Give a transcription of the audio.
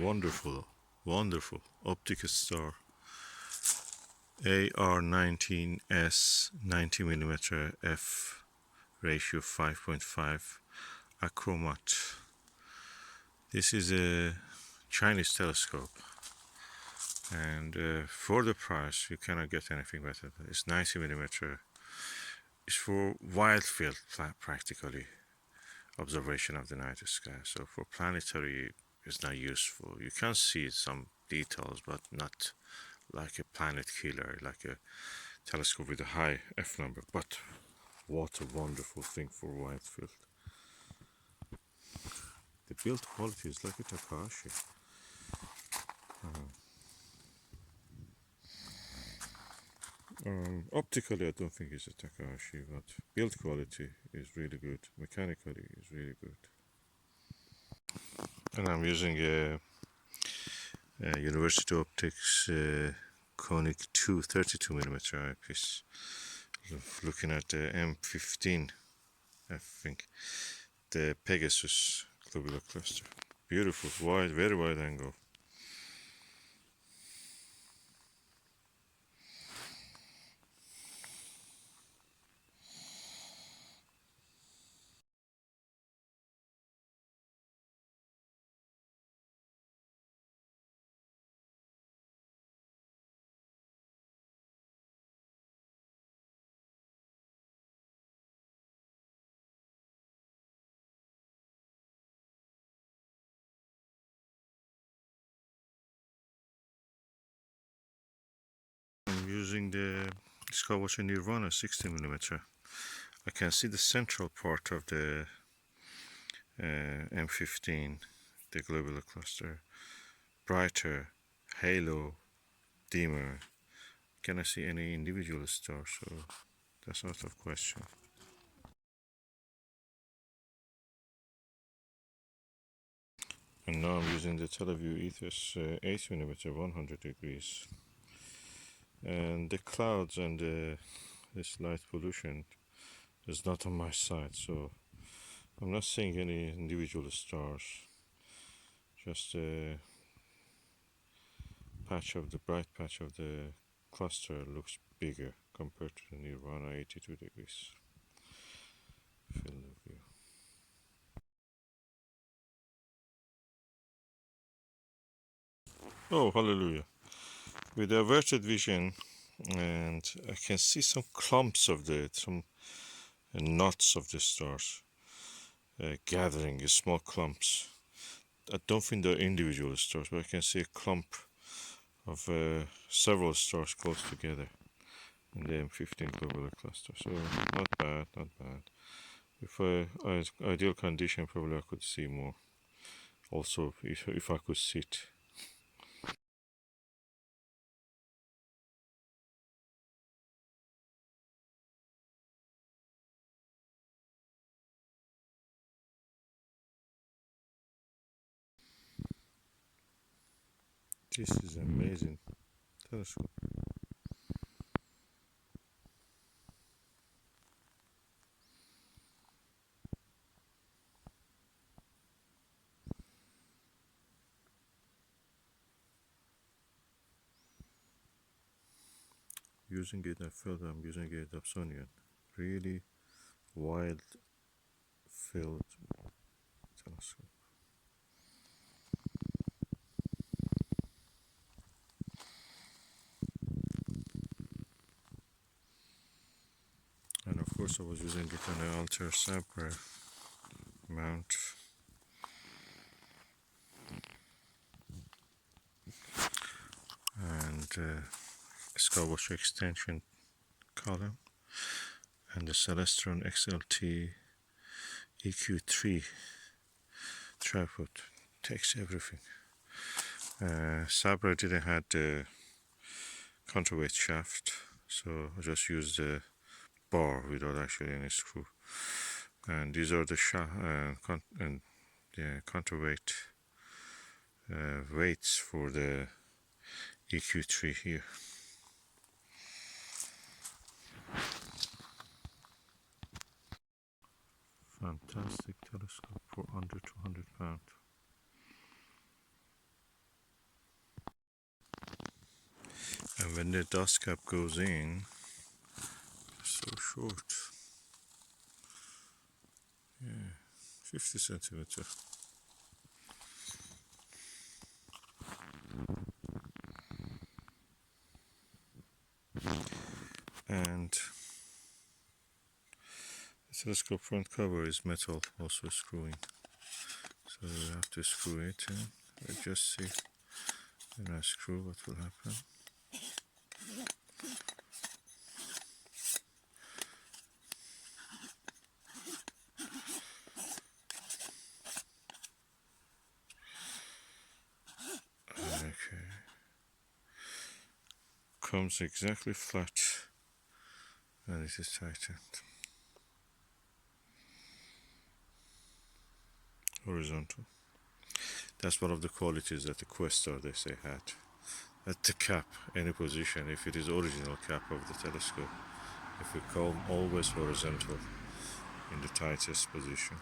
Wonderful, wonderful OpticStar AR90S 90mm f ratio 5.5 Achromatic. This is a Chinese telescope, and for the price you cannot get anything better. It's 90mm. It's for wide field practically observation of the night sky. So for planetary it's not useful. You can see some details, but not like a planet killer, like a telescope with a high f number. But what a wonderful thing for wide field. The build quality is like a Takashi. Optically I don't think it's a Takashi, but build quality is really good. Mechanically is really good. And I'm using a University Optics Konig 2 32mm eyepiece. Looking at the M15, I think, the Pegasus globular cluster. Beautiful, wide, very wide angle. I'm using the Skywatcher Nirvana 60mm. I can see the central part of the M15, the globular cluster, brighter, halo, dimmer. Can I see any individual stars? So that's out of question. And now I'm using the Televue Ethos 8mm 100 degrees. And the clouds and this light pollution is not on my side, so I'm not seeing any individual stars. Just a bright patch of the cluster looks bigger compared to the Nirvana 82 degrees field of view. Oh, hallelujah. With the averted vision, and I can see some clumps of some knots of the stars gathering in small clumps. I don't think they're individual stars, but I can see a clump of several stars close together in the M15 globular cluster. So not bad, not bad. If ideal condition, probably I could see more. Also, if I could sit. This is amazing telescope. Using it, I felt I'm using a Dobsonian. Really wide field telescope. And of course, I was using it on an Altair Sabre mount. And Skywatcher extension column. And the Celestron XLT EQ3 tripod. Takes everything. Sabre didn't have the counterweight shaft, so I just used the bar without actually any screw. And these are the counterweight weights for the EQ3 here. Fantastic telescope for under £200. And when the dust cap goes in, it's so short. Yeah, 50 centimeter. And the telescope front cover is metal, also screwing. So you have to screw it in. Let's just see when I screw what will happen. Okay. Comes exactly flat and it is tightened. Horizontal. That's one of the qualities that the Questar they say had. At the cap, any position, if it is original cap of the telescope, if we come always horizontal in the tightest position.